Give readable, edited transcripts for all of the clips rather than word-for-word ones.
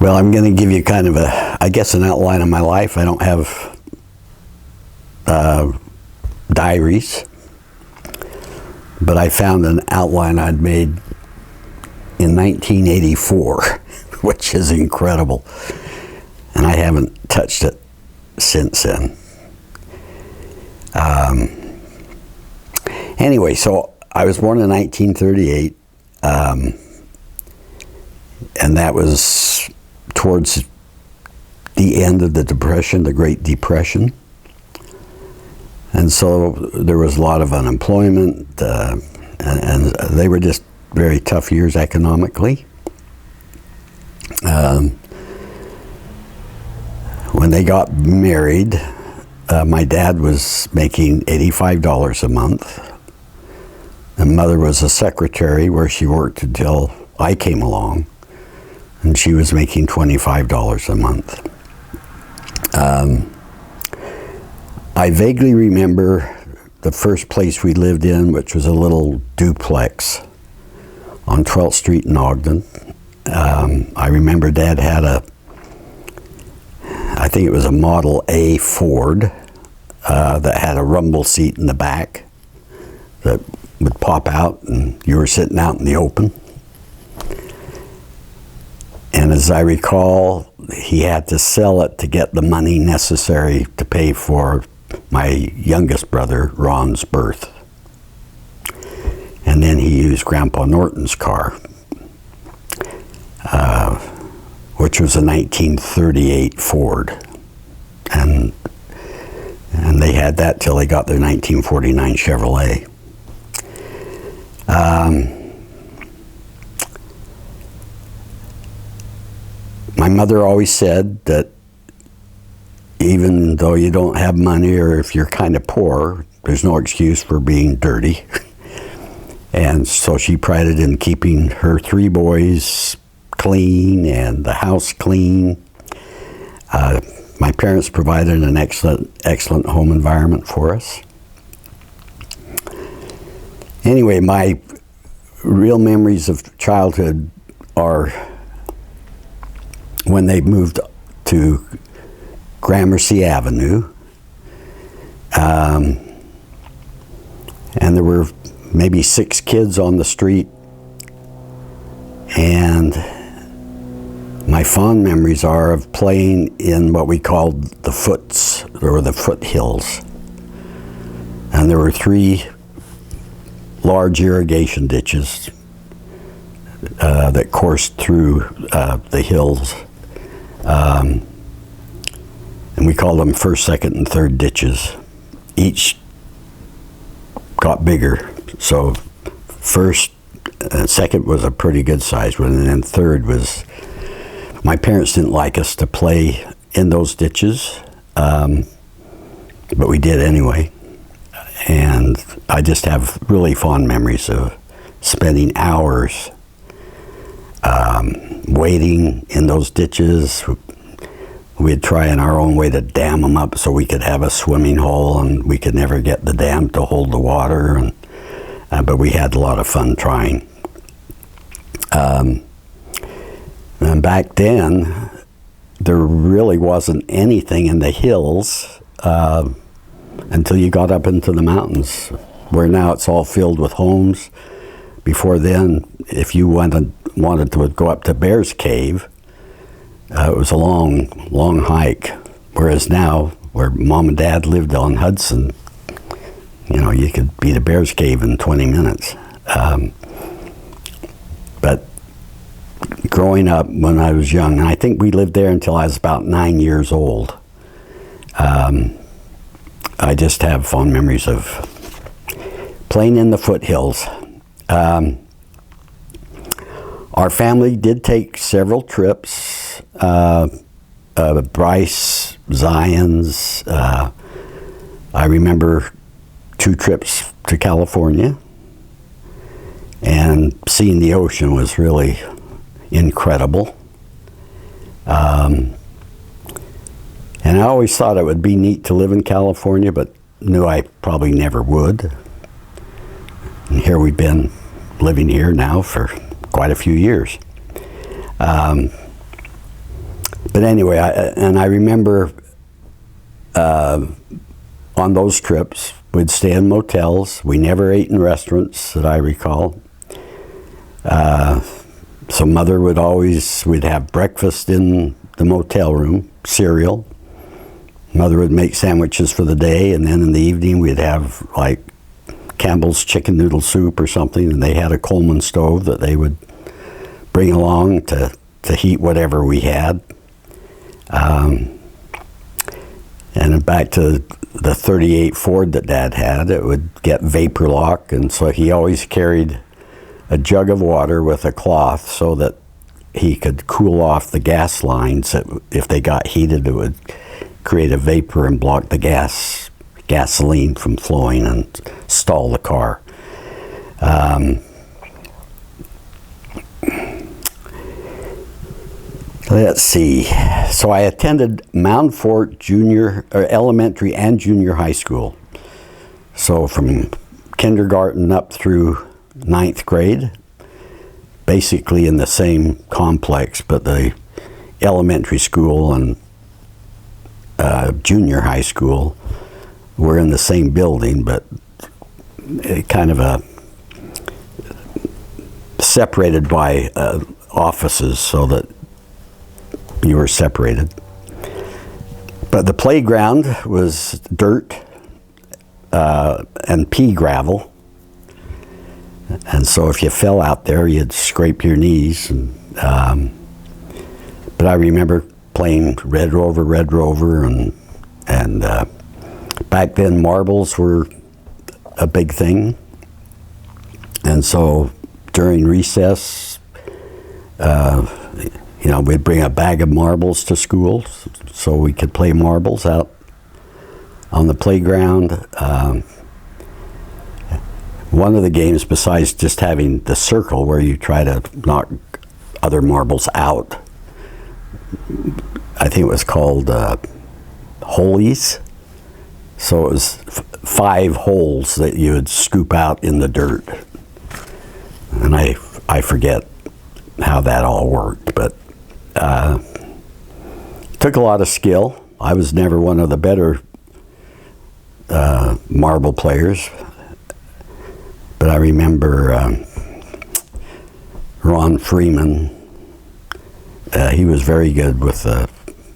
Well, I'm going to give you kind of I guess, an outline of my life. I don't have diaries, but I found an outline I'd made in 1984, which is incredible, and I haven't touched it since then. Anyway, so I was born in 1938, and that was towards the end of the Depression, the Great Depression. And so there was a lot of unemployment, and they were just very tough years economically. When they got married, my dad was making $85 a month. And mother was a secretary where she worked until I came along, and she was making $25 a month. I vaguely remember the first place we lived in, which was a little duplex on 12th Street in Ogden. I remember Dad had I think it was a Model A Ford that had a rumble seat in the back that would pop out, and you were sitting out in the open. And as I recall, he had to sell it to get the money necessary to pay for my youngest brother, Ron's birth. And then he used Grandpa Norton's car, which was a 1938 Ford. And they had that till they got their 1949 Chevrolet. My mother always said that even though you don't have money, or if you're kind of poor, there's no excuse for being dirty. And so she prided in keeping her 3 boys clean and the house clean. My parents provided an excellent home environment for us. Anyway, my real memories of childhood are when they moved to Gramercy Avenue. And there were maybe 6 kids on the street. And my fond memories are of playing in what we called the foots, or the foothills. And there were 3 large irrigation ditches that coursed through the hills. And we called them first, second, and third ditches. Each got bigger. So first and second was a pretty good sized one, and then third was, my parents didn't like us to play in those ditches, but we did anyway. And I just have really fond memories of spending hours wading in those ditches. We'd try in our own way to dam them up so we could have a swimming hole, and we could never get the dam to hold the water, but we had a lot of fun trying. And back then, there really wasn't anything in the hills until you got up into the mountains, where now it's all filled with homes. Before then, if you wanted to go up to Bear's Cave, it was a long hike. Whereas now, where Mom and Dad lived on Hudson, you could be to Bear's Cave in 20 minutes. But growing up when I was young, and I think we lived there until I was about 9 years old, I just have fond memories of playing in the foothills. Our family did take several trips. Bryce, Zion's. I remember 2 trips to California, and seeing the ocean was really incredible. And I always thought it would be neat to live in California, but knew I probably never would. And here we've been living here now for quite a few years. But anyway, I remember on those trips, we'd stay in motels. We never ate in restaurants that I recall. So Mother would we'd have breakfast in the motel room, cereal. Mother would make sandwiches for the day, and then in the evening we'd have like Campbell's chicken noodle soup or something, and they had a Coleman stove that they would bring along to heat whatever we had. And back to the 38 Ford that Dad had, it would get vapor lock, and so he always carried a jug of water with a cloth so that he could cool off the gas lines. That if they got heated, it would create a vapor and block the gasoline from flowing and stall the car. Let's see. So I attended Mount Fort elementary and junior high school. So from kindergarten up through 9th grade, basically in the same complex, but the elementary school and junior high school were in the same building, but kind of separated by offices so that you were separated. But the playground was dirt and pea gravel. And so if you fell out there, you'd scrape your knees. But I remember playing Red Rover, and back then marbles were a big thing. And so during recess, we'd bring a bag of marbles to school so we could play marbles out on the playground. One of the games, besides just having the circle where you try to knock other marbles out, I think it was called holies. So it was 5 holes that you would scoop out in the dirt. And I forget how that all worked, but took a lot of skill. I was never one of the better marble players, but I remember Ron Freeman. He was very good with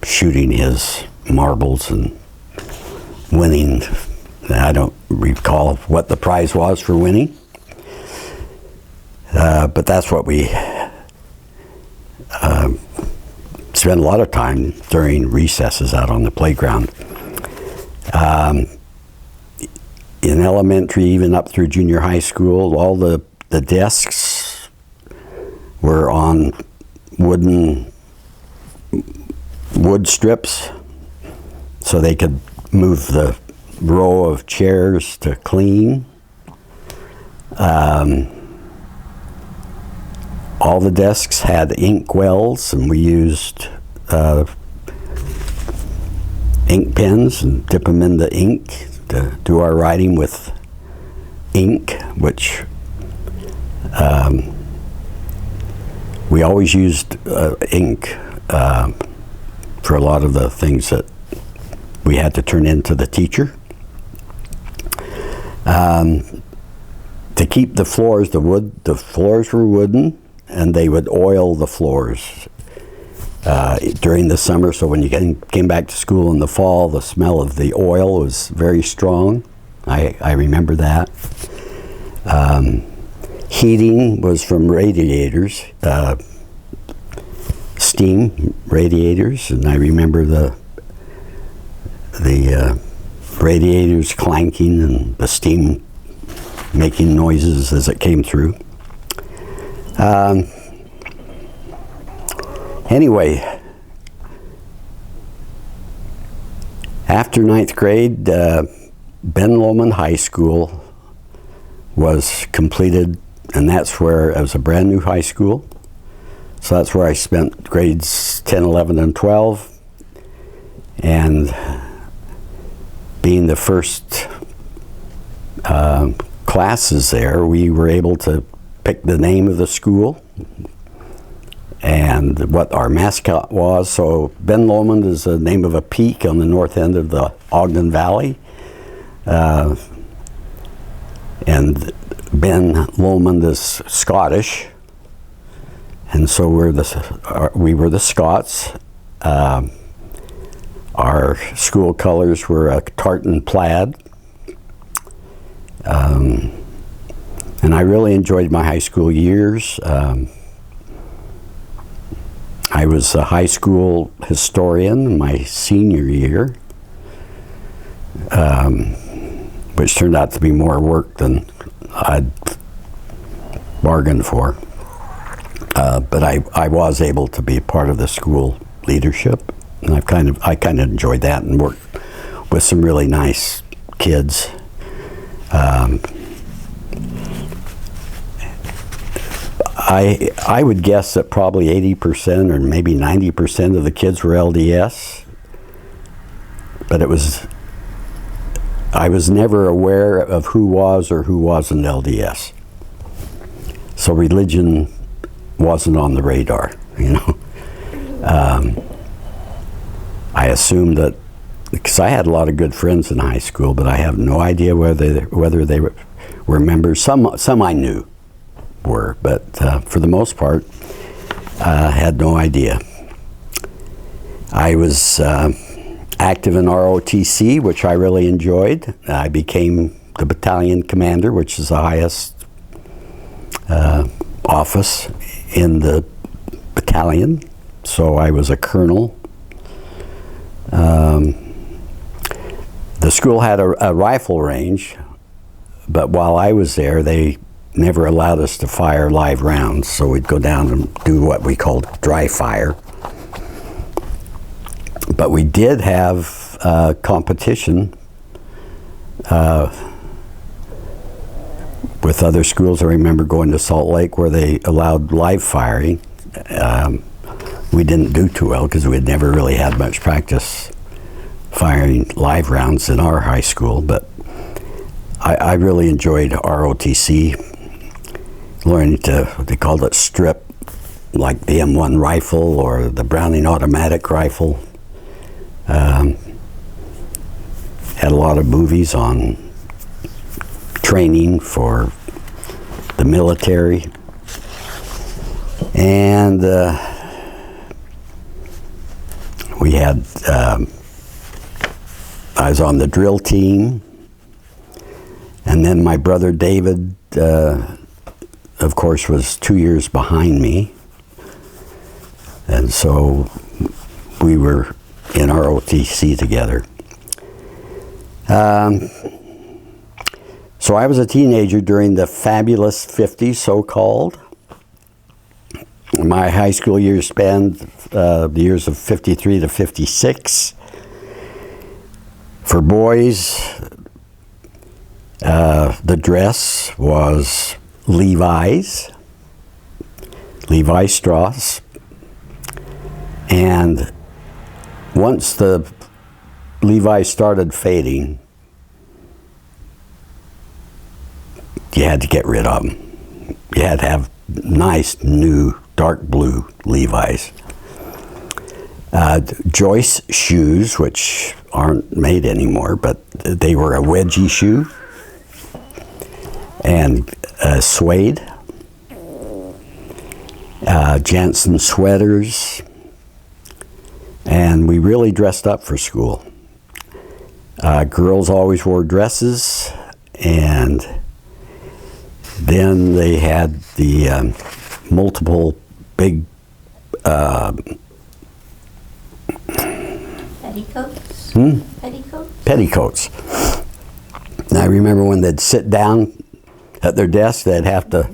shooting his marbles and winning. I don't recall what the prize was for winning, but that's what we spent a lot of time during recesses out on the playground. In elementary, even up through junior high school, all the desks were on wood strips, so they could move the row of chairs to clean. All the desks had ink wells, and we used ink pens and dip them in the ink to do our writing with ink, which we always used ink for a lot of the things that we had to turn in to the teacher. To keep the floors, the floors were wooden, and they would oil the floors during the summer, so when you came back to school in the fall, the smell of the oil was very strong. I remember that. Heating was from radiators, steam radiators, and I remember the radiators clanking and the steam making noises as it came through. Anyway, after 9th grade, Ben Lomond High School was completed, and that's where it was a brand new high school. So that's where I spent grades 10, 11, and 12. And being the first classes there, we were able to pick the name of the school. and what our mascot was. So Ben Lomond is the name of a peak on the north end of the Ogden Valley. And Ben Lomond is Scottish, and so we were the Scots. Our school colors were a tartan plaid. And I really enjoyed my high school years. I was a high school historian my senior year, which turned out to be more work than I'd bargained for. But I was able to be part of the school leadership, and I kind of enjoyed that and worked with some really nice kids. I would guess that probably 80% or maybe 90% of the kids were LDS, but I was never aware of who was or who wasn't LDS. So religion wasn't on the radar, you know. I assumed that, because I had a lot of good friends in high school, but I have no idea whether they were members. Some I knew were, but for the most part, had no idea. I was active in ROTC, which I really enjoyed. I became the battalion commander, which is the highest office in the battalion. So I was a colonel. The school had a rifle range, but while I was there, they never allowed us to fire live rounds, so we'd go down and do what we called dry fire. But we did have competition with other schools. I remember going to Salt Lake where they allowed live firing. We didn't do too well because we had never really had much practice firing live rounds in our high school, but I really enjoyed ROTC, learning they called it strip, like the M1 rifle or the Browning automatic rifle. Had a lot of movies on training for the military, and we had I was on the drill team, and then my brother David, of course, was 2 years behind me, and so we were in ROTC together. So I was a teenager during the fabulous 50s, so-called. My high school years spanned the years of 53 to 56. For boys, the dress was Levi's Strauss, and once the Levi's started fading, you had to get rid of them. You had to have nice, new, dark blue Levi's. Joyce shoes, which aren't made anymore, but they were a wedgie shoe, and suede. Jansen sweaters, and we really dressed up for school. Girls always wore dresses, and then they had the multiple big petticoats. Petticoats. And I remember when they'd sit down at their desk, they'd have to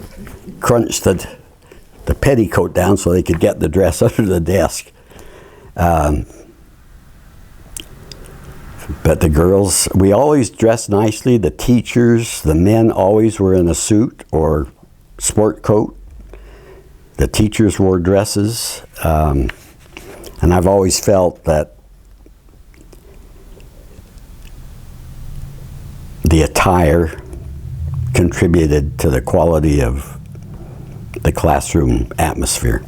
crunch the petticoat down so they could get the dress under the desk. But the girls, we always dressed nicely. The teachers, the men always were in a suit or sport coat. The teachers wore dresses. And I've always felt that the attire contributed to the quality of the classroom atmosphere.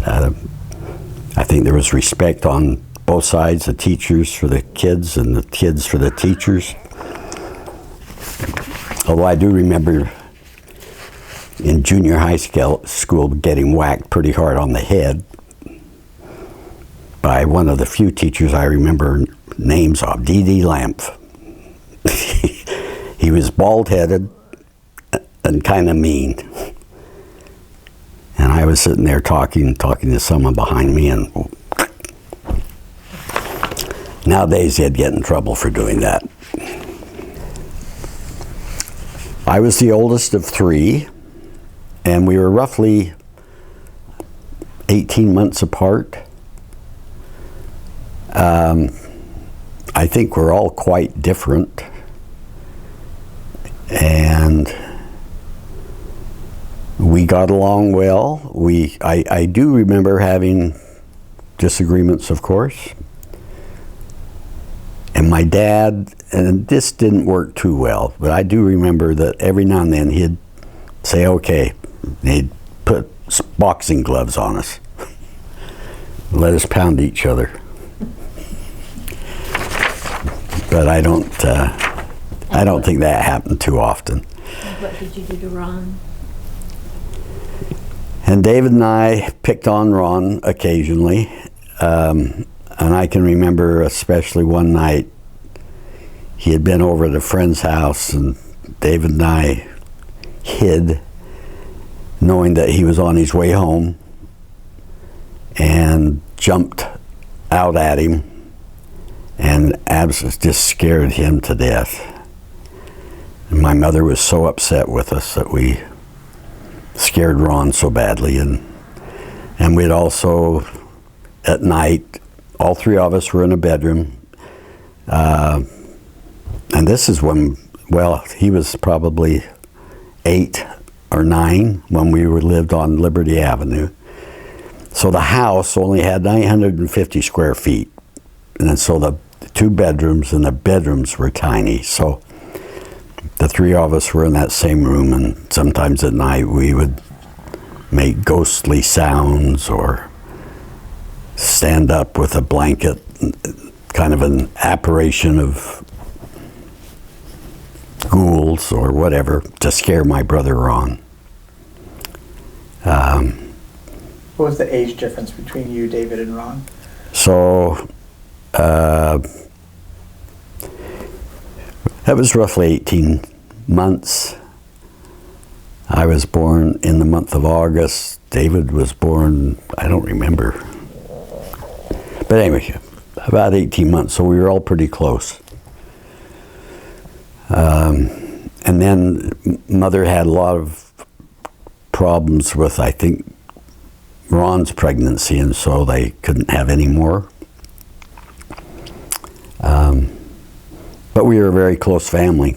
I think there was respect on both sides, the teachers for the kids and the kids for the teachers. Although I do remember in junior high school getting whacked pretty hard on the head by one of the few teachers I remember names of, D.D. Lampf. He was bald-headed and kind of mean. And I was sitting there talking to someone behind me, and nowadays they'd get in trouble for doing that. I was the oldest of three, and we were roughly 18 months apart. I think we're all quite different, and we got along well. I do remember having disagreements, of course. And my dad, and this didn't work too well, but I do remember that every now and then he'd say, okay, he'd put boxing gloves on us, let us pound each other. But I don't think that happened too often. What did you do to Ron? And David and I picked on Ron occasionally. And I can remember especially one night, he had been over at a friend's house, and David and I hid, knowing that he was on his way home, and jumped out at him, and just scared him to death. And my mother was so upset with us that we scared Ron so badly, and we'd also, at night, all three of us were in a bedroom, and this is when, well, he was probably 8 or 9 when we lived on Liberty Avenue. So the house only had 950 square feet, and so the 2 bedrooms, and the bedrooms were tiny. So the 3 of us were in that same room, and sometimes at night we would make ghostly sounds or stand up with a blanket, kind of an apparition of ghouls or whatever, to scare my brother Ron. What was the age difference between you, David, and Ron? So that was roughly 18 months. I was born in the month of August. David was born, I don't remember. But anyway, about 18 months, so we were all pretty close. And then Mother had a lot of problems with, I think, Ron's pregnancy, and so they couldn't have any more. But we were a very close family,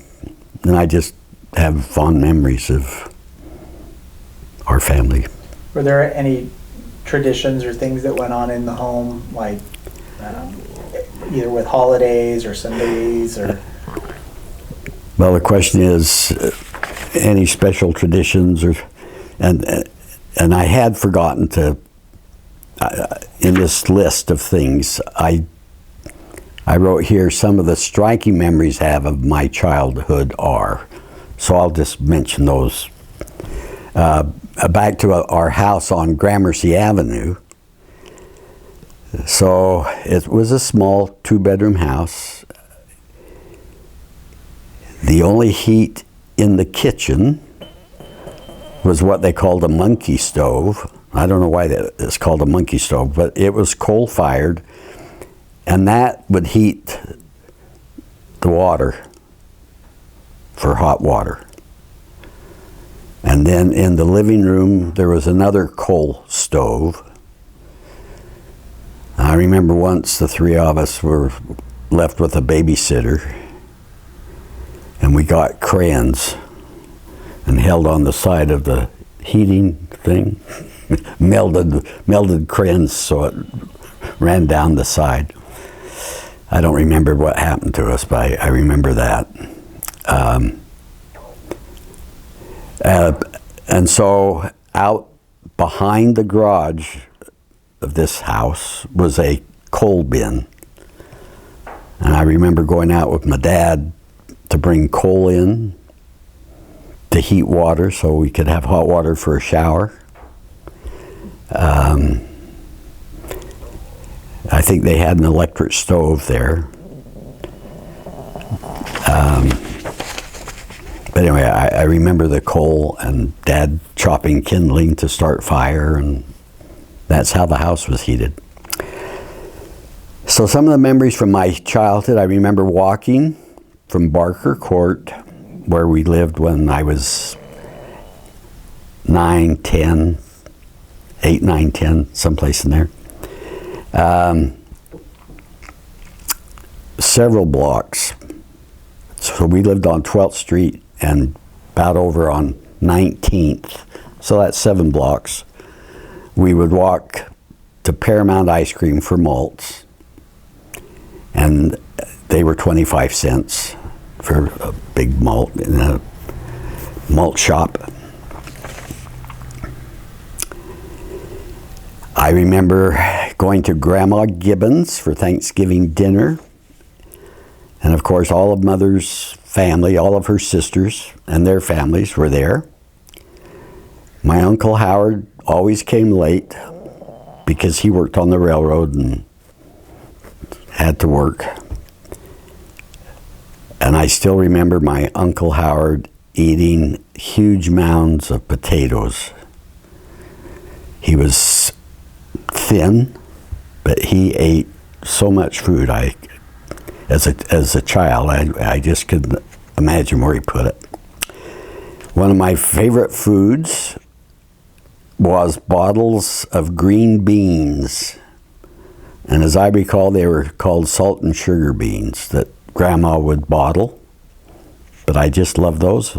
and I just have fond memories of our family. Were there any traditions or things that went on in the home, like either with holidays or Sundays, or? Well, the question is, any special traditions, or and I had forgotten to, in this list of things, I wrote here some of the striking memories I have of my childhood are. So I'll just mention those. Back to our house on Gramercy Avenue. So it was a small 2-bedroom house. The only heat in the kitchen was what they called a monkey stove. I don't know why it's called a monkey stove, but it was coal-fired, and that would heat the water for hot water. And then in the living room, there was another coal stove. I remember once the 3 of us were left with a babysitter, and we got crayons and held on the side of the heating thing, melted crayons so it ran down the side. I don't remember what happened to us, but I remember that. And so out behind the garage of this house was a coal bin. And I remember going out with my dad to bring coal in to heat water so we could have hot water for a shower. I think they had an electric stove there. But anyway, I remember the coal and Dad chopping kindling to start fire, and that's how the house was heated. So some of the memories from my childhood, I remember walking from Barker Court, where we lived when I was 9, 10, 8, 9, 10, someplace in there. Several blocks. So we lived on 12th Street and about over on 19th. So that's 7 blocks. We would walk to Paramount Ice Cream for malts. And they were 25 cents for a big malt in a malt shop. I remember going to Grandma Gibbons for Thanksgiving dinner. And of course, all of Mother's family, all of her sisters and their families were there. My Uncle Howard always came late because he worked on the railroad and had to work. And I still remember my Uncle Howard eating huge mounds of potatoes. He was thin, but he ate so much food. As a child, I just couldn't imagine where he put it. One of my favorite foods was bottles of green beans. And as I recall, they were called salt and sugar beans that Grandma would bottle. But I just loved those.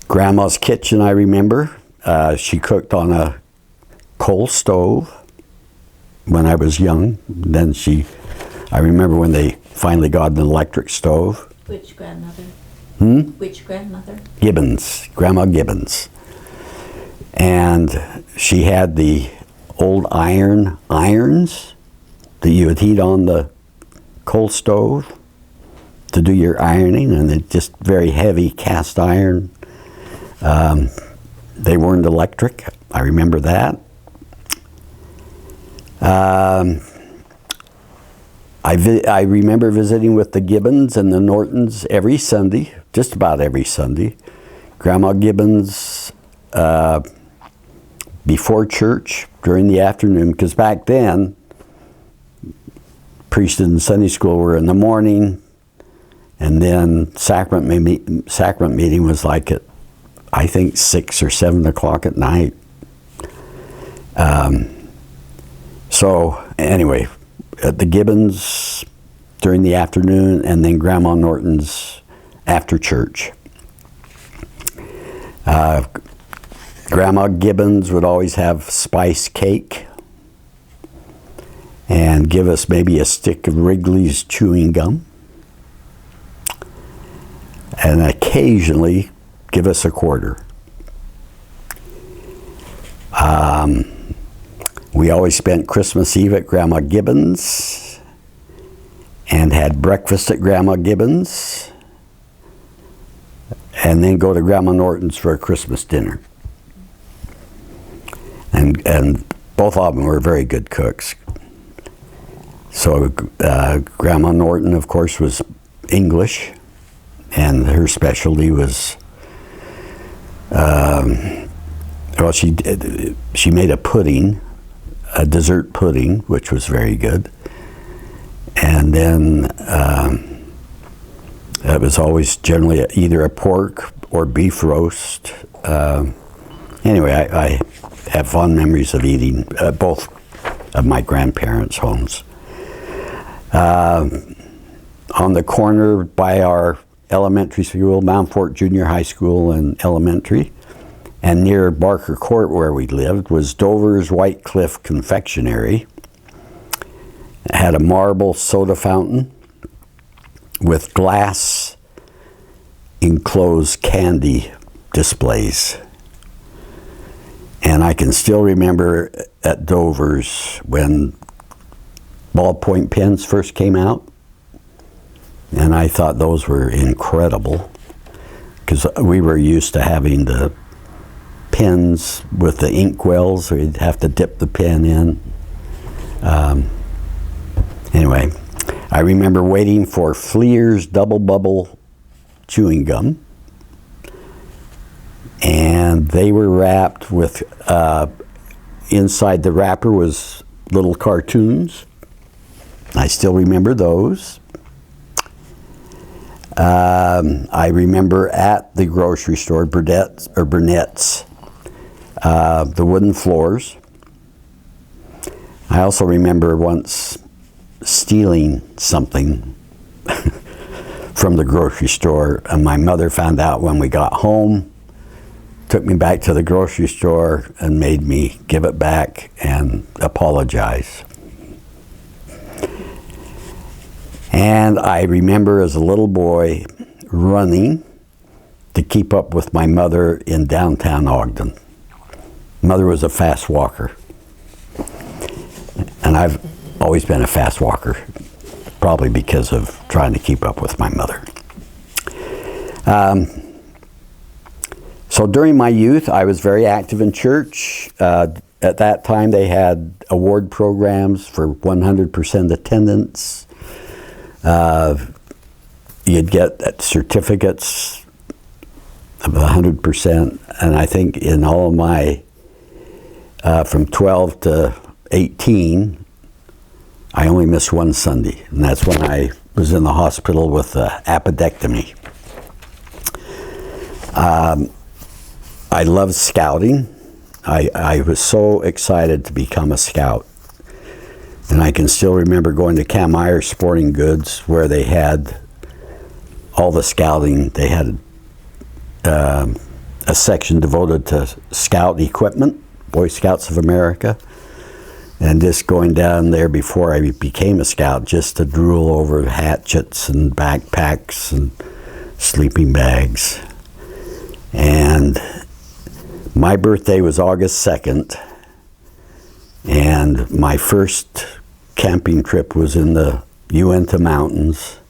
Grandma's kitchen, I remember. She cooked on a coal stove when I was young. Then I remember when they finally got an electric stove. Which grandmother? Which grandmother? Gibbons, Grandma Gibbons. And she had the old irons that you would heat on the coal stove to do your ironing, and it's just very heavy cast iron. They weren't electric. I remember that. I remember visiting with the Gibbons and the Nortons every Sunday, just about every Sunday. Grandma Gibbons before church during the afternoon, because back then, priesthood and Sunday school were in the morning, and then sacrament meeting was like at, I think, 6 or 7 o'clock at night. So anyway, at the Gibbons during the afternoon, and then Grandma Norton's after church. Grandma Gibbons would always have spice cake and give us maybe a stick of Wrigley's chewing gum, and occasionally give us a quarter. We always spent Christmas Eve at Grandma Gibbons and had breakfast at Grandma Gibbons, and then go to Grandma Norton's for a Christmas dinner. And both of them were very good cooks. So Grandma Norton, of course, was English, and her specialty was, well, she made a pudding, a dessert pudding, which was very good. And then it was always generally either a pork or beef roast. Anyway, I have fond memories of eating both of my grandparents' homes. On the corner by our elementary school, Mount Fort Junior High School and Elementary, and near Barker Court where we lived, was Dover's White Cliff Confectionery. It had a marble soda fountain with glass enclosed candy displays. And I can still remember at Dover's when ballpoint pens first came out, and I thought those were incredible because we were used to having the pens with the ink wells, where you'd have to dip the pen in. Anyway, I remember waiting for Fleer's Double Bubble chewing gum, and they were wrapped with, inside the wrapper was little cartoons. I still remember those. I remember at the grocery store, Burnett's, the wooden floors. I also remember once stealing something from the grocery store, and my mother found out when we got home, took me back to the grocery store and made me give it back and apologize. And I remember as a little boy running to keep up with my mother in downtown Ogden. Mother was a fast walker, and I've always been a fast walker, probably because of trying to keep up with my mother. So during my youth, I was very active in church. At that time, they had award programs for 100% attendance. You'd get certificates of 100%, and I think in all of my, from 12 to 18, I only missed one Sunday, and that's when I was in the hospital with appendectomy. I loved scouting. I was so excited to become a scout. And I can still remember going to Camire Sporting Goods, where they had all the scouting. They had a section devoted to scout equipment, Boy Scouts of America. And just going down there before I became a scout, just to drool over hatchets and backpacks and sleeping bags. And my birthday was August 2nd, and my first camping trip was in the Uinta Mountains,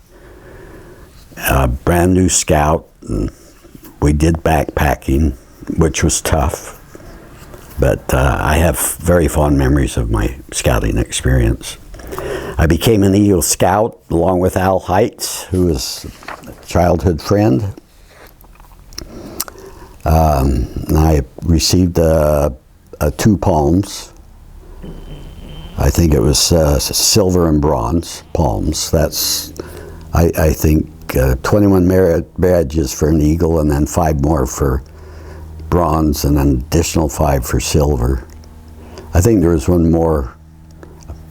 a brand new scout, and we did backpacking, which was tough. But I have very fond memories of my scouting experience. I became an Eagle Scout along with Al Heitz, who was a childhood friend. And I received 2 palms. I think it was silver and bronze palms. That's, I think, 21 badges for an Eagle, and then 5 more for bronze, and an additional 5 for silver. I think there was one more.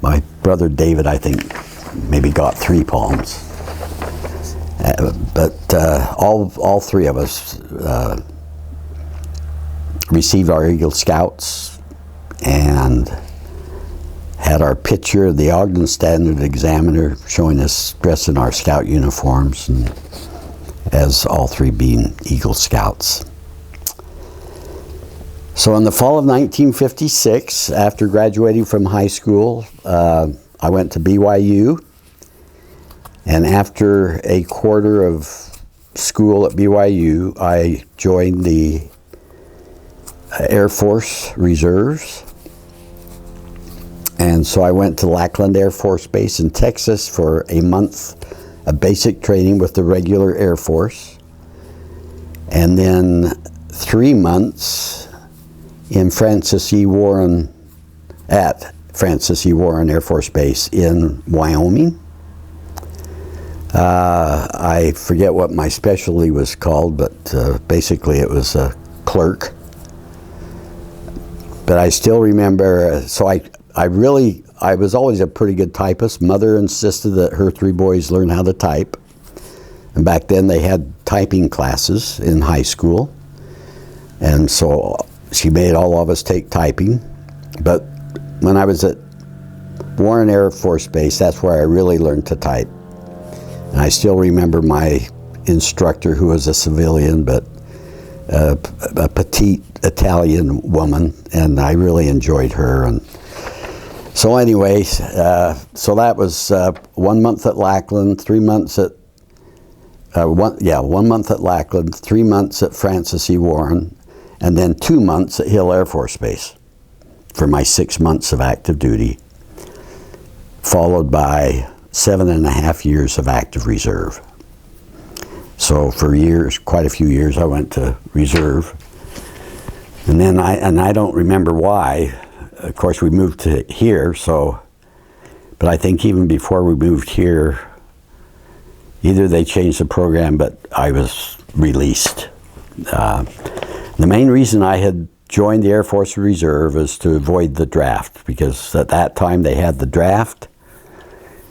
My brother David, I think, maybe got 3 palms. But all 3 of us received our Eagle Scouts and had our picture of the Ogden Standard Examiner showing us dressed in our scout uniforms, and as all 3 being Eagle Scouts. So in the fall of 1956, after graduating from high school, I went to BYU, and after a quarter of school at BYU, I joined the Air Force Reserves. And so I went to Lackland Air Force Base in Texas for a month of basic training with the regular Air Force, and then 3 months in Francis E. Warren, at Francis E. Warren Air Force Base in Wyoming. I forget what my specialty was called, but basically it was a clerk. But I still remember, so I was always a pretty good typist. Mother insisted that her 3 boys learn how to type. And back then they had typing classes in high school. And so she made all of us take typing. But when I was at Warren Air Force Base, that's where I really learned to type. And I still remember my instructor, who was a civilian, but a petite Italian woman, and I really enjoyed her. And So anyway, so that was 1 month at Lackland, 3 months at 1 month at Lackland, 3 months at Francis E. Warren, and then 2 months at Hill Air Force Base for my 6 months of active duty, followed by 7.5 years of active reserve. So for years, quite a few years, I went to reserve. And then I don't remember why. Of course, we moved to here, but I think even before we moved here, either they changed the program, but I was released. The main reason I had joined the Air Force Reserve is to avoid the draft, because at that time they had the draft,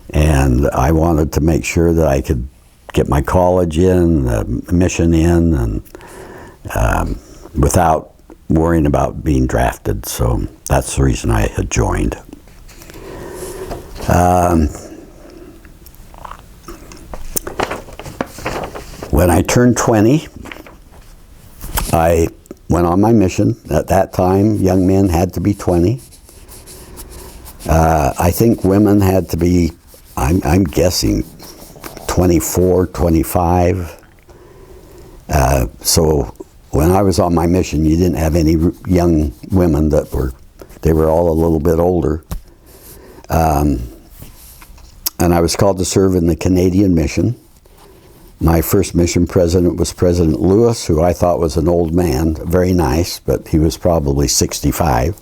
and I wanted to make sure that I could get my college in, mission in, and without worrying about being drafted. So that's the reason I had joined. When I turned 20, I went on my mission. At that time, young men had to be 20. I think women had to be, I'm guessing, 24, 25. So when I was on my mission, you didn't have any young women they were all a little bit older. And I was called to serve in the Canadian mission. My first mission president was President Lewis, who I thought was an old man, very nice, but he was probably 65.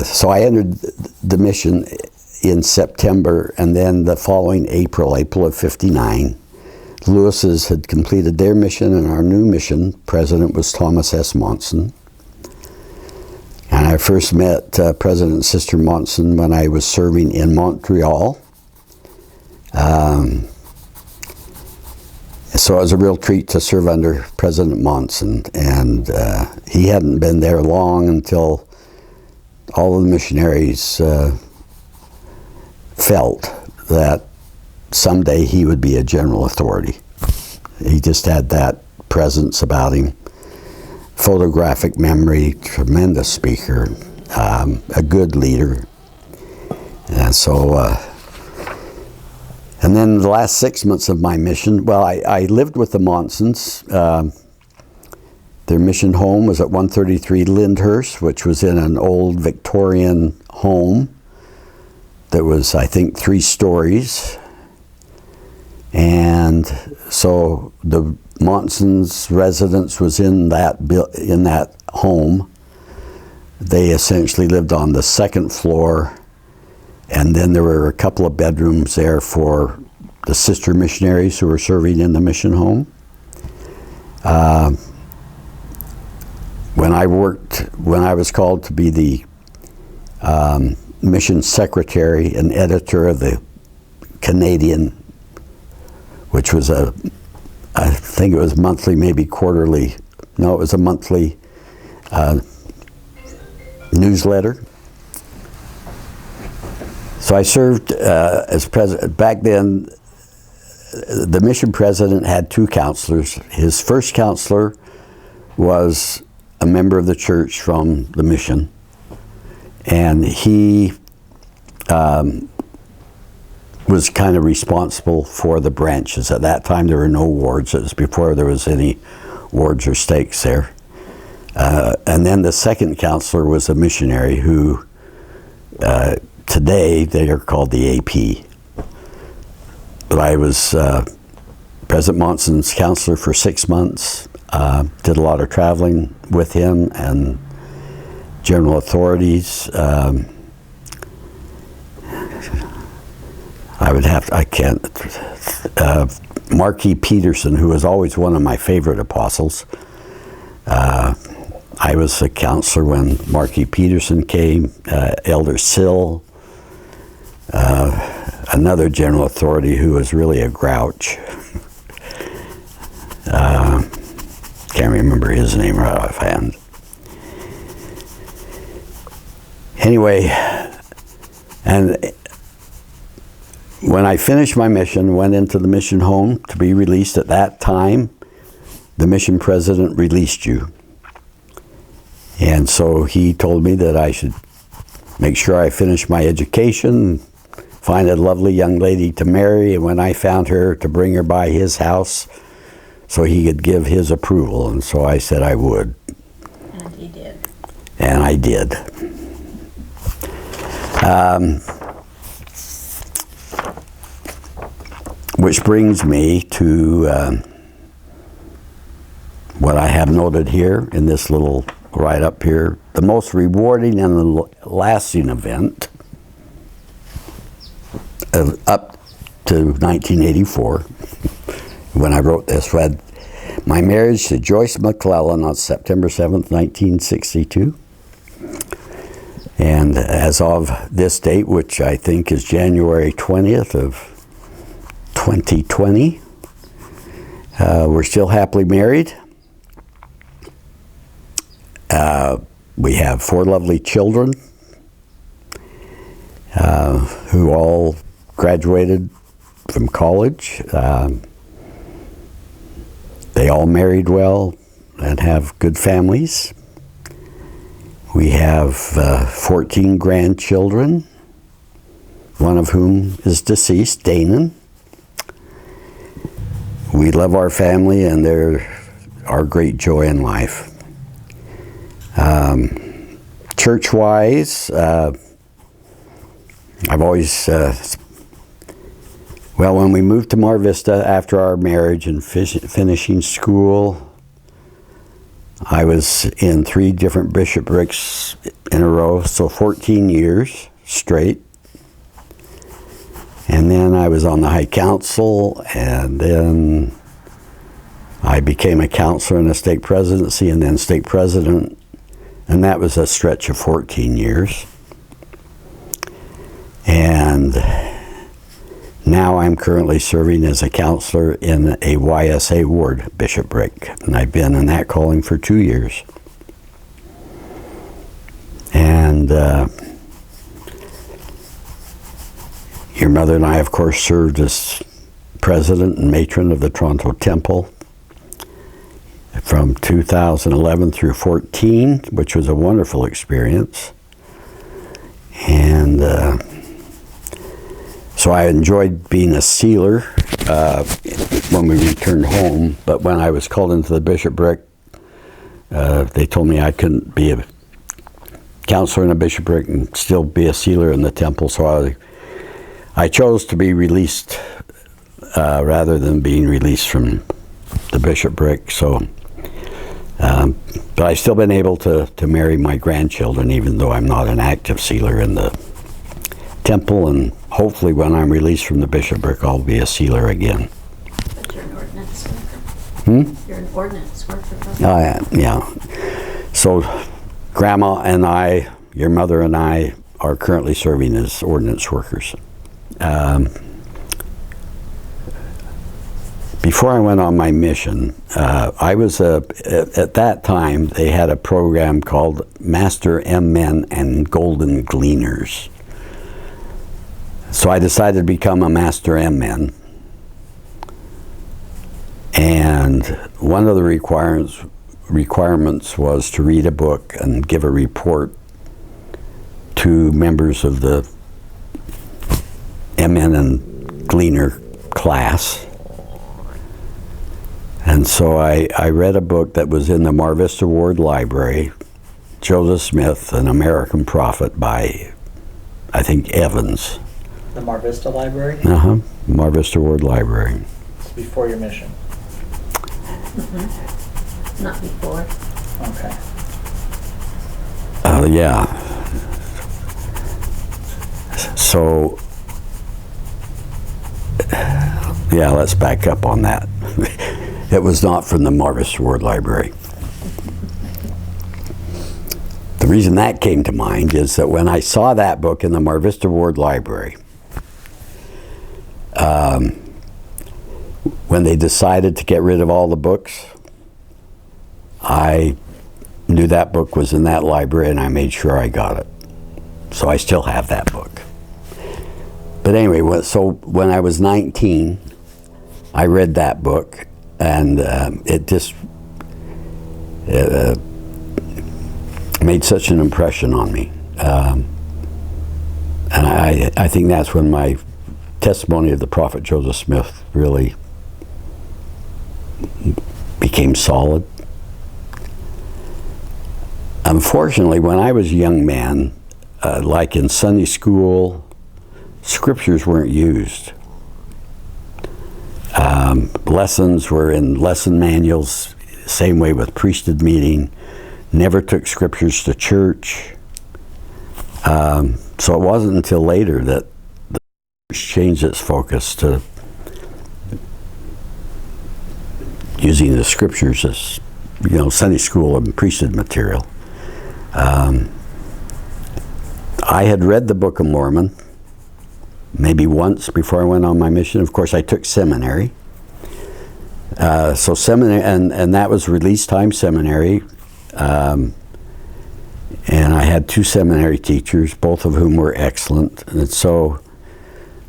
So I entered the mission in September, and then the following April of '59, Lewis's had completed their mission, and our new mission president was Thomas S. Monson. And I first met President and Sister Monson when I was serving in Montreal. So it was a real treat to serve under President Monson, and he hadn't been there long until all of the missionaries felt that someday he would be a general authority. He just had that presence about him. Photographic memory, tremendous speaker, a good leader. And so, and then the last 6 months of my mission, well, I lived with the Monsons. Their mission home was at 133 Lyndhurst, which was in an old Victorian home that was, I think, 3 stories. And so the Monson's residence was in that home. They essentially lived on the 2nd floor, and then there were a couple of bedrooms there for the sister missionaries who were serving in the mission home. When I was called to be the mission secretary and editor of the Canadian, which was I think it was monthly, maybe quarterly. No, it was a monthly newsletter. So I served as president. Back then, the mission president had 2 counselors. His first counselor was a member of the church from the mission, and he was kind of responsible for the branches. At that time, there were no wards. It was before there was any wards or stakes there. And then the second counselor was a missionary who, today, they are called the AP. But I was President Monson's counselor for 6 months, did a lot of traveling with him and general authorities. Marquis Peterson, who was always one of my favorite apostles. I was a counselor when Marquis Peterson came, Elder Sill, another general authority who was really a grouch. Can't remember his name right offhand. Anyway, and when I finished my mission, went into the mission home to be released. At that time, the mission president released you. And so he told me that I should make sure I finished my education, find a lovely young lady to marry, and when I found her, to bring her by his house so he could give his approval. And so I said I would. And he did. And I did. Which brings me to what I have noted here in this little write-up here. The most rewarding and lasting event up to 1984, when I wrote this, read my marriage to Joyce McClellan on September 7th, 1962. And as of this date, which I think is January 20th of 2020, we're still happily married. We have 4 lovely children who all graduated from college. They all married well and have good families. We have 14 grandchildren, one of whom is deceased, Danon. We love our family, and they're our great joy in life. Church-wise, I've always, when we moved to Mar Vista after our marriage and finishing school, I was in 3 different bishoprics in a row, so 14 years straight. And then I was on the High Council, and then I became a counselor in a stake presidency, and then stake president, and that was a stretch of 14 years. And now I'm currently serving as a counselor in a YSA ward bishopric, and I've been in that calling for 2 years. And your mother and I, of course, served as president and matron of the Toronto Temple from 2011 through 14, which was a wonderful experience. And so I enjoyed being a sealer when we returned home, but when I was called into the bishopric, they told me I couldn't be a counselor in a bishopric and still be a sealer in the temple, so I chose to be released rather than being released from the bishopric. So, but I've still been able to marry my grandchildren, even though I'm not an active sealer in the temple, and hopefully when I'm released from the bishopric, I'll be a sealer again. But you're an ordinance worker. You're an ordinance worker. Yeah. So Grandma and I, your mother and I, are currently serving as ordinance workers. Before I went on my mission, I was at that time they had a program called Master M-Men and Golden Gleaners. So I decided to become a Master M-Men. And one of the requirements was to read a book and give a report to members of the M-Men and Gleaner class. And so I read a book that was in the Mar Vista Ward Library, Joseph Smith, An American Prophet, by, I think, Evans. The Mar Vista Library? Mar Vista Ward Library. It's before your mission. Not before. Okay. Yeah. So, yeah, let's back up on that. It was not from the Mar Vista Ward Library. The reason that came to mind is that when I saw that book in the Mar Vista Ward Library, when they decided to get rid of all the books, I knew that book was in that library, and I made sure I got it. So I still have that book. But anyway, so when I was 19, I read that book, and it made such an impression on me. And I think that's when my testimony of the prophet Joseph Smith really became solid. Unfortunately, when I was a young man, like in Sunday school, scriptures weren't used. Lessons were in lesson manuals, same way with priesthood meeting, never took scriptures to church. So it wasn't until later that the church changed its focus to using the scriptures as, Sunday school and priesthood material. I had read the Book of Mormon maybe once before I went on my mission. Of course, I took seminary. So seminary, and that was release time seminary. And I had 2 seminary teachers, both of whom were excellent. And so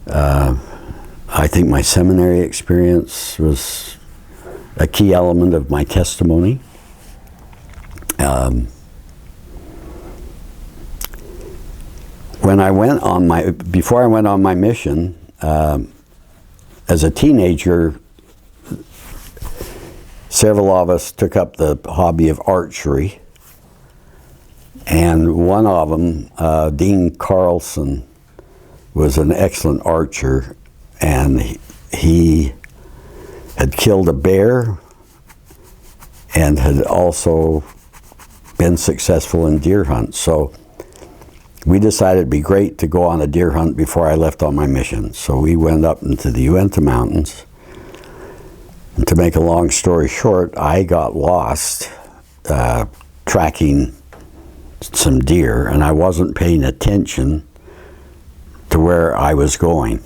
I think my seminary experience was a key element of my testimony. Before I went on my mission, as a teenager, several of us took up the hobby of archery. And one of them, Dean Carlson, was an excellent archer, and he had killed a bear and had also been successful in deer hunts. So we decided it'd be great to go on a deer hunt before I left on my mission. So we went up into the Uinta Mountains. And to make a long story short, I got lost tracking some deer, and I wasn't paying attention to where I was going.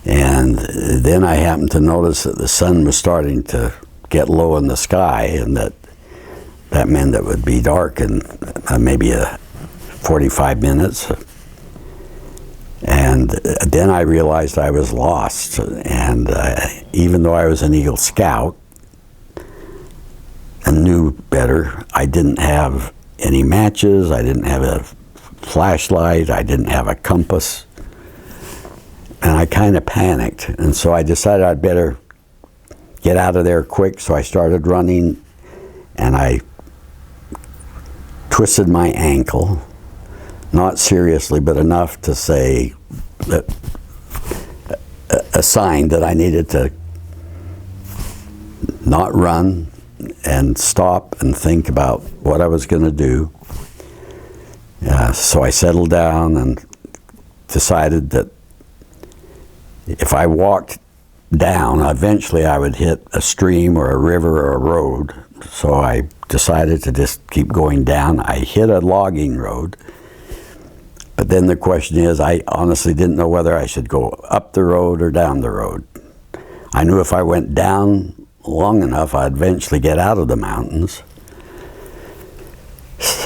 And then I happened to notice that the sun was starting to get low in the sky, and that meant it would be dark in maybe 45 minutes. And then I realized I was lost. And even though I was an Eagle Scout and knew better, I didn't have any matches, I didn't have a flashlight, I didn't have a compass. And I kind of panicked. And so I decided I'd better get out of there quick. So I started running, and I twisted my ankle. Not seriously, but enough to say that a sign that I needed to not run and stop and think about what I was going to do. So I settled down and decided that if I walked down, eventually I would hit a stream or a river or a road. So I decided to just keep going down. I hit a logging road. But then the question is, I honestly didn't know whether I should go up the road or down the road. I knew if I went down long enough, I'd eventually get out of the mountains.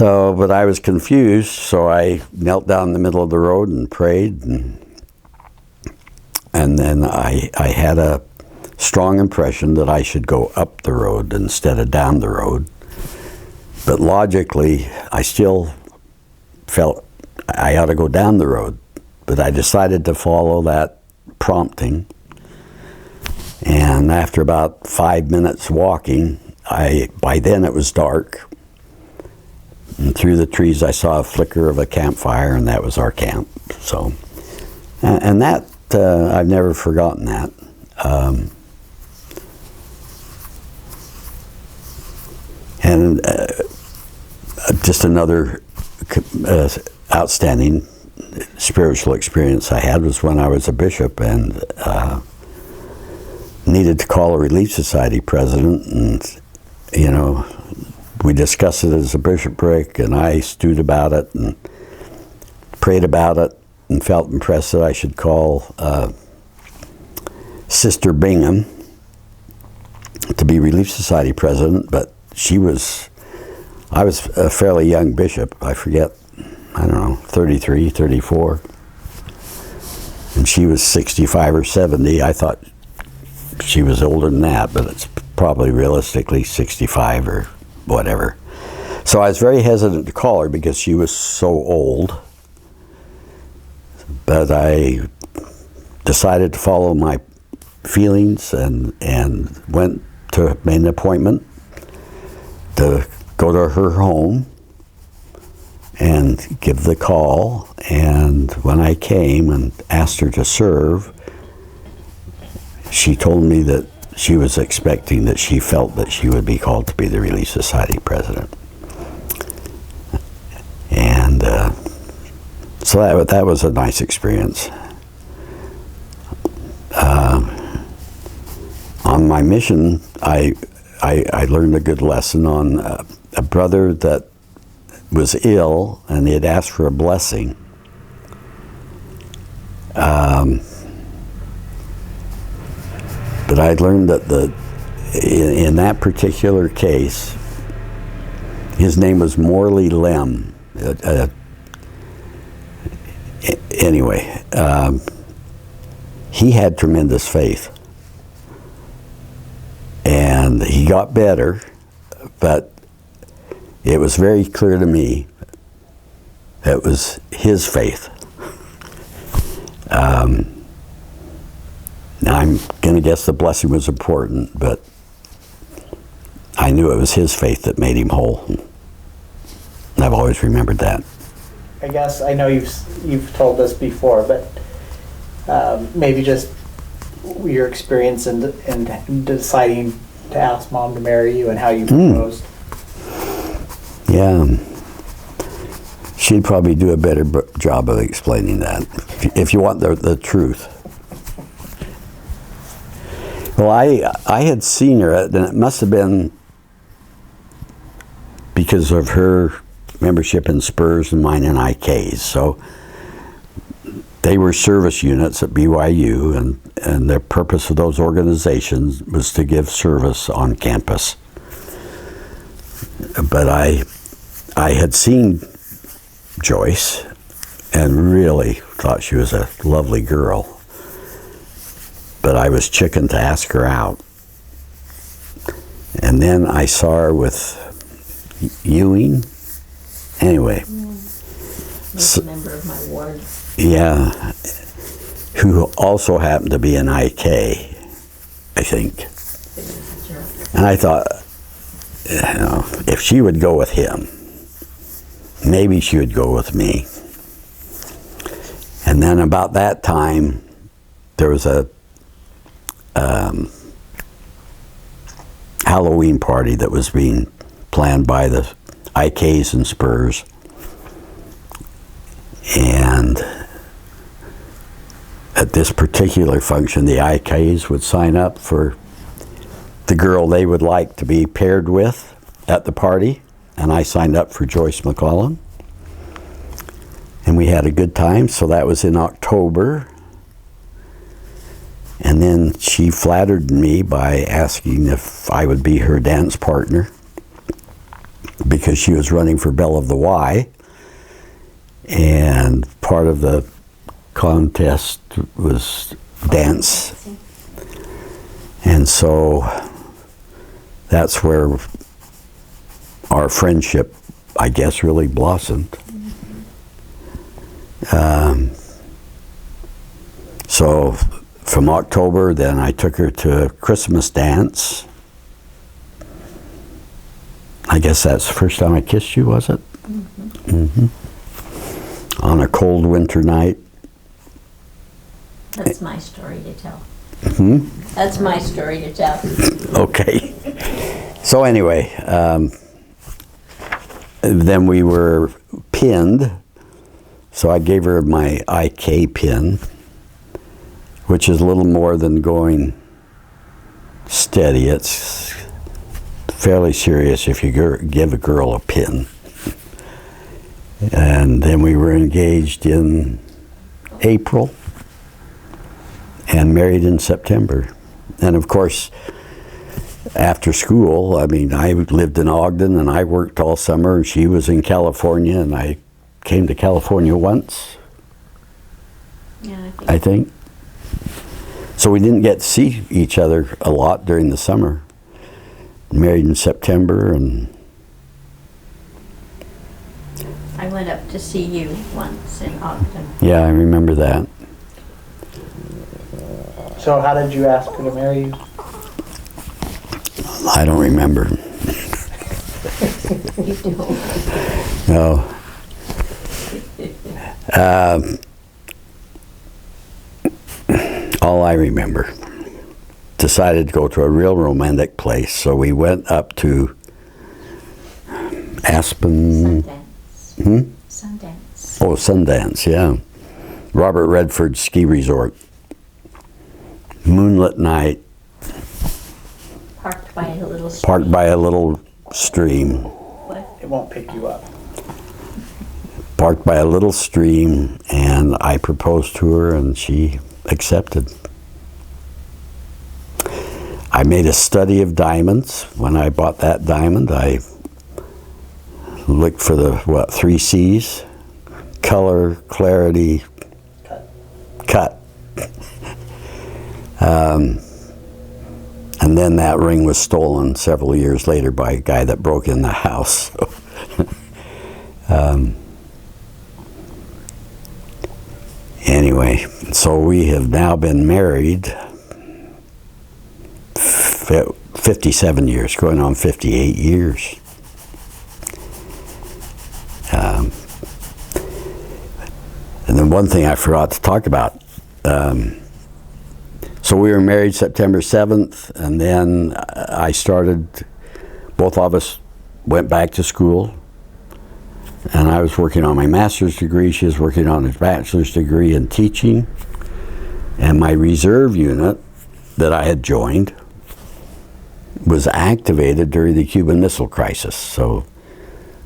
But I was confused, so I knelt down in the middle of the road and prayed, and then I had a strong impression that I should go up the road instead of down the road. But logically, I still felt I ought to go down the road. But I decided to follow that prompting. And after about 5 minutes walking, by then it was dark. And through the trees I saw a flicker of a campfire, and that was our camp. So, and that, I've never forgotten that. Just another outstanding spiritual experience I had was when I was a bishop and needed to call a Relief Society president, and we discussed it as a bishopric, and I stewed about it and prayed about it and felt impressed that I should call Sister Bingham to be Relief Society president. But I was a fairly young bishop, I forget, 33, 34. And she was 65 or 70. I thought she was older than that, but it's probably realistically 65 or whatever. So I was very hesitant to call her because she was so old. But I decided to follow my feelings and made an appointment to go to her home and give the call. And when I came and asked her to serve, she told me that she was expecting that she felt that she would be called to be the Relief Society president. And so that was a nice experience. On my mission, I learned a good lesson on a brother that was ill, and he had asked for a blessing. But I learned that in that particular case, his name was Morley Lem. Anyway, he had tremendous faith. And he got better, but it was very clear to me that it was his faith. Now I'm going to guess the blessing was important, but I knew it was his faith that made him whole. And I've always remembered that. I guess I know you've told us before, but maybe just your experience in deciding to ask Mom to marry you and how you proposed. Yeah. She'd probably do a better job of explaining that, if you want the truth. Well, I had seen her, and it must have been because of her membership in Spurs and mine in IKs. So they were service units at BYU, and the purpose of those organizations was to give service on campus. But I had seen Joyce and really thought she was a lovely girl. But I was chicken to ask her out. And then I saw her with Ewing. Anyway. He's a member of my ward. Yeah. Who also happened to be an IK, I think. And I thought, you know, if she would go with him, maybe she would go with me. And then about that time, there was a Halloween party that was being planned by the IKs and Spurs. And at this particular function, the IKs would sign up for the girl they would like to be paired with at the party. And I signed up for Joyce McClellan. And we had a good time, so that was in October. And then she flattered me by asking if I would be her dance partner, because she was running for Belle of the Y. And part of the contest was dance. And so that's where our friendship, I guess, really blossomed. So from October, then I took her to a Christmas dance. I guess that's the first time I kissed you, was it? On a cold winter night. That's my story to tell. That's my story to tell. Okay. So anyway, then we were pinned. So I gave her my IK pin, which is a little more than going steady. It's fairly serious if you give a girl a pin. And then we were engaged in April and married in September. And of course, after school, I mean, I lived in Ogden and I worked all summer, and she was in California, and I came to California once, Yeah, I think. So we didn't get to see each other a lot during the summer. Married in September, and I went up to see you once in Ogden. Yeah, I remember that. So how did you ask her to marry you? I don't remember. You do. No. All I remember, decided to go to a real romantic place, so we went up to Aspen. Sundance. Sundance. Oh, Sundance, yeah. Robert Redford Ski Resort. Moonlit night, Parked by a little stream. parked by a little stream. What? It won't pick you up. Parked by a little stream, and I proposed to her, and she accepted. I made a study of diamonds. When I bought that diamond, I looked for the, 3 C's? Color, clarity, cut. And then that ring was stolen several years later by a guy that broke in the house. Anyway, so we have now been married 57 years, going on 58 years. And then one thing I forgot to talk about. So we were married September 7th, and then I started, both of us went back to school, and I was working on my master's degree, she was working on a bachelor's degree in teaching, and my reserve unit that I had joined was activated during the Cuban Missile Crisis. So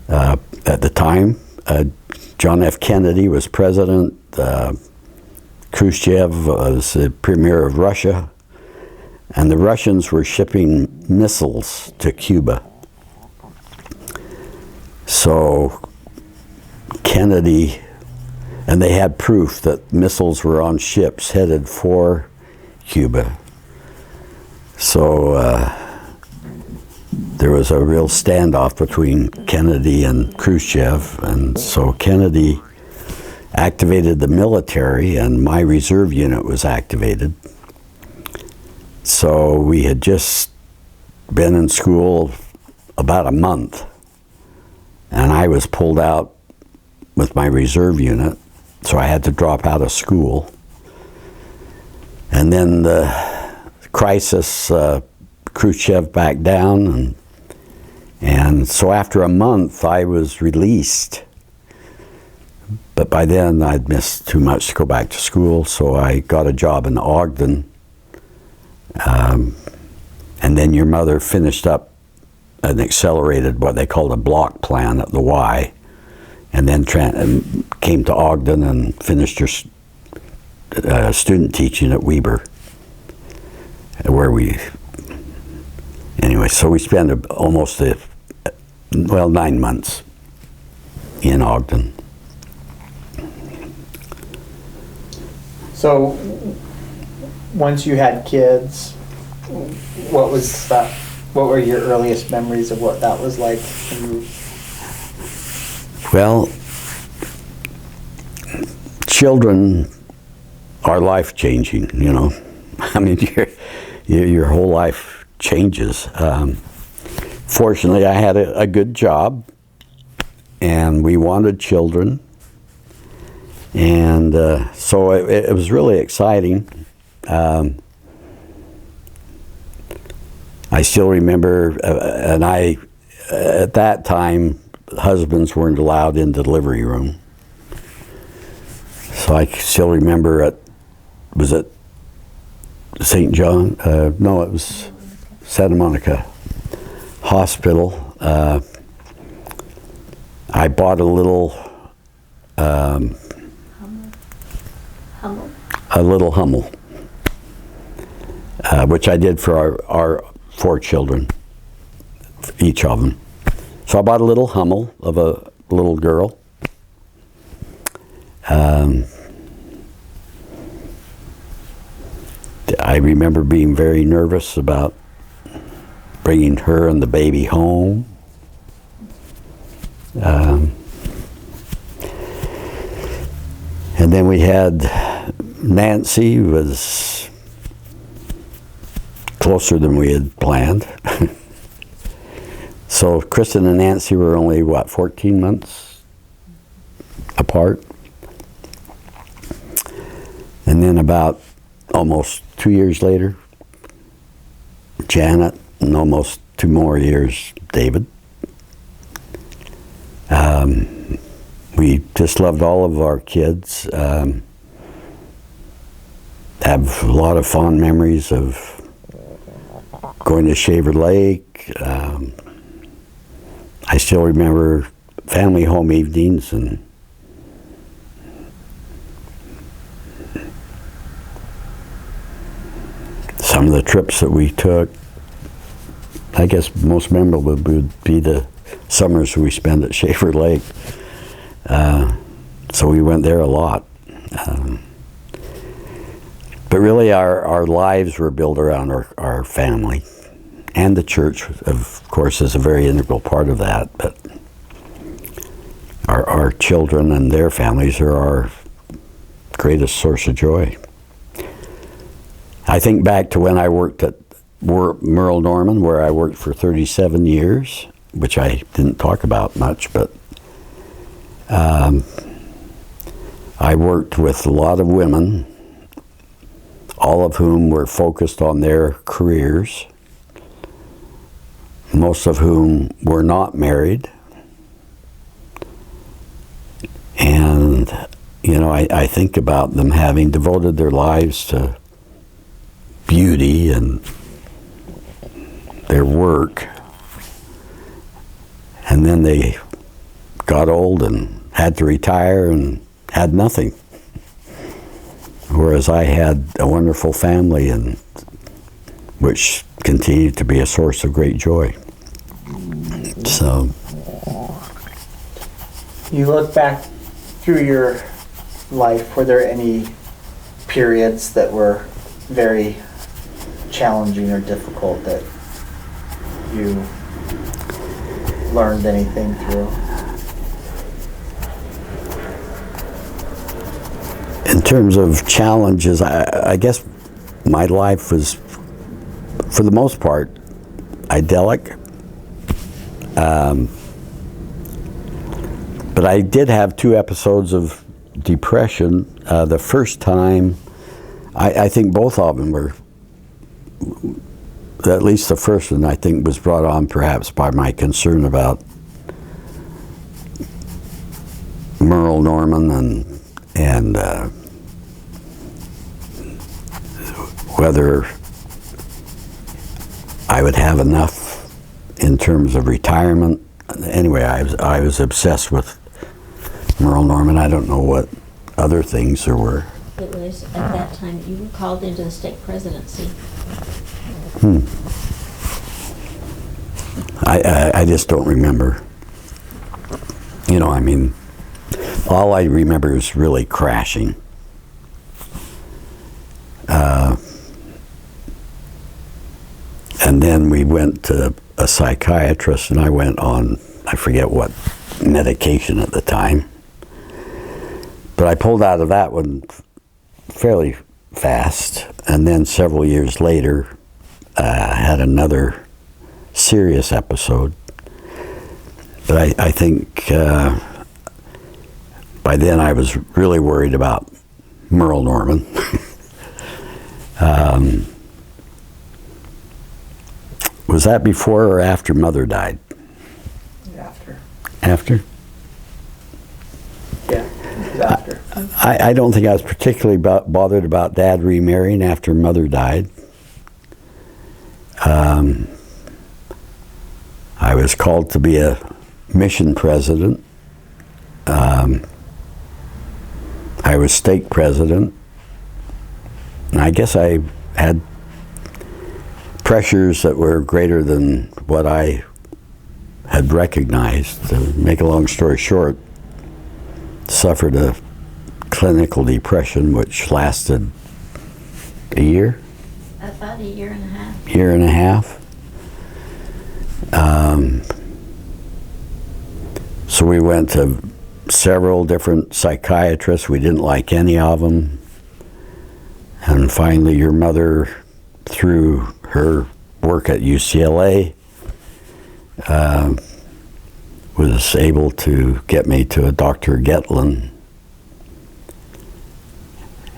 at the time, John F. Kennedy was president, Khrushchev was the premier of Russia, and the Russians were shipping missiles to Cuba. So Kennedy, and they had proof that missiles were on ships headed for Cuba. So there was a real standoff between Kennedy and Khrushchev, and so Kennedy activated the military, and my reserve unit was activated. So we had just been in school about a month, and I was pulled out with my reserve unit, so I had to drop out of school. And then the crisis, Khrushchev backed down, and so after a month I was released. But by then I'd missed too much to go back to school, so I got a job in Ogden. And then your mother finished up an accelerated, what they called a block plan at the Y, and then came to Ogden and finished her student teaching at Weber, where anyway, so we spent almost 9 months in Ogden. So once you had kids, what were your earliest memories of what that was like? Well, children are life-changing, you know. I mean, your whole life changes. Fortunately, I had a good job, and we wanted children. And so it was really exciting. I still remember, and at that time, husbands weren't allowed in the delivery room. So I still remember was it St. John? No, it was Santa Monica Hospital. I bought a little Hummel, which I did for our 4 children, each of them. So I bought a little Hummel of a little girl. I remember being very nervous about bringing her and the baby home. And then we had Nancy, was closer than we had planned. So Kristen and Nancy were only, what, 14 months apart? And then about almost 2 years later, Janet, and almost 2 more years, David. We just loved all of our kids. Have a lot of fond memories of going to Shaver Lake. I still remember family home evenings and some of the trips that we took. I guess most memorable would be the summers we spent at Shaver Lake. So we went there a lot. But really our lives were built around our family. And the church, of course, is a very integral part of that. But our children and their families are our greatest source of joy. I think back to when I worked at Merle Norman, where I worked for 37 years, which I didn't talk about much, but I worked with a lot of women, all of whom were focused on their careers, most of whom were not married. And, you know, I think about them having devoted their lives to beauty and their work, and then they got old and had to retire and had nothing. Whereas I had a wonderful family, and which continued to be a source of great joy. So, You look back through your life, were there any periods that were very challenging or difficult that you learned anything through? in terms of challenges, I guess my life was, for the most part, idyllic. But I did have 2 episodes of depression. The first time, I think both of them were, at least the first one, I think, was brought on perhaps by my concern about Merle Norman and whether I would have enough in terms of retirement. Anyway, I was obsessed with Merle Norman. I don't know what other things there were. It was at that time you were called into the stake presidency. I just don't remember. You know, I mean, all I remember is really crashing. And then we went to a psychiatrist, and I went on, I forget what medication at the time. But I pulled out of that one fairly fast, and then several years later, had another serious episode. But I think by then I was really worried about Merle Norman. Was that before or after Mother died? After. After? Yeah, it was after. I don't think I was particularly bothered about Dad remarrying after Mother died. I was called to be a mission president. I was stake president. And I guess I had pressures that were greater than what I had recognized. To make a long story short, suffered a clinical depression which lasted a year? About a year and a half. Year and a half. So we went to several different psychiatrists. We didn't like any of them. And finally, your mother, through her work at UCLA, was able to get me to a Dr. Getlin.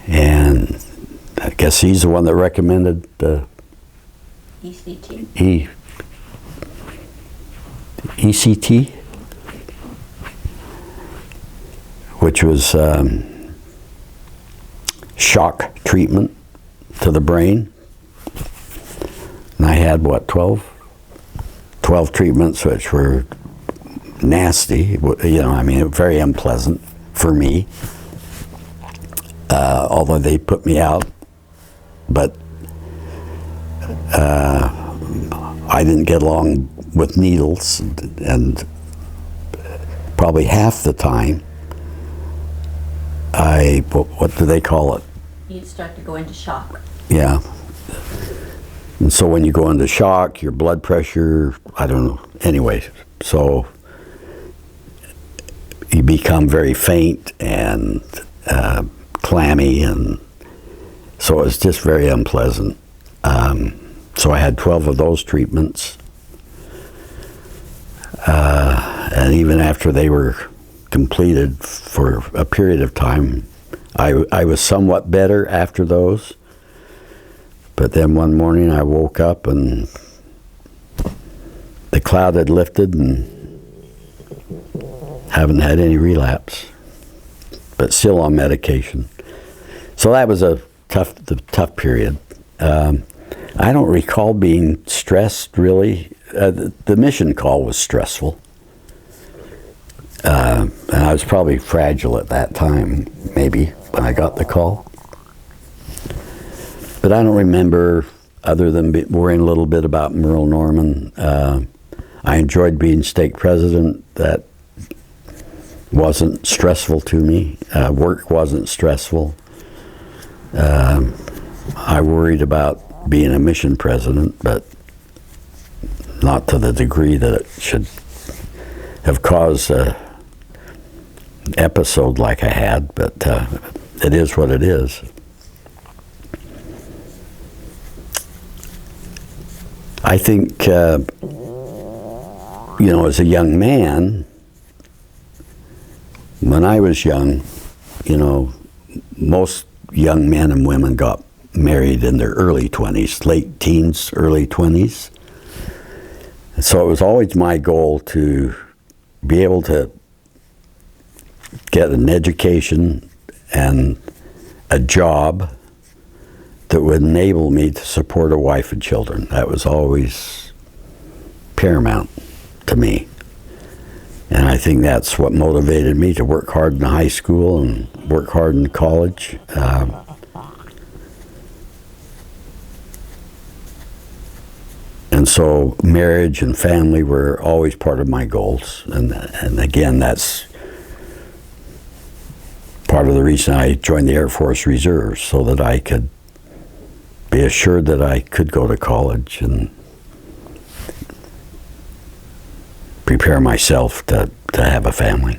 And I guess he's the one that recommended the ECT. ECT, which was shock treatment to the brain. And I had, what, 12 treatments, which were nasty, you know, I mean, very unpleasant for me, although they put me out. But I didn't get along with needles, and probably half the time, what do they call it? You'd start to go into shock. Yeah. And so when you go into shock, your blood pressure, I don't know, anyway, so you become very faint and clammy, and so it's just very unpleasant. So I had 12 of those treatments. And even after they were completed for a period of time, I was somewhat better after those. But then one morning I woke up and the cloud had lifted and haven't had any relapse, but still on medication. So that was a tough period. I don't recall being stressed, really. The mission call was stressful. And I was probably fragile at that time, maybe, when I got the call. But I don't remember, other than worrying a little bit about Merle Norman. I enjoyed being stake president. That wasn't stressful to me. Work wasn't stressful. I worried about being a mission president, but not to the degree that it should have caused an episode like I had, but it is what it is. I think, you know, as a young man, when I was young, you know, most young men and women got married in their early 20s, late teens, early 20s. So it was always my goal to be able to get an education and a job that would enable me to support a wife and children. That was always paramount to me. And I think that's what motivated me to work hard in high school and work hard in college. And so marriage and family were always part of my goals. And again, that's part of the reason I joined the Air Force Reserve, so that I could be assured that I could go to college and prepare myself to have a family.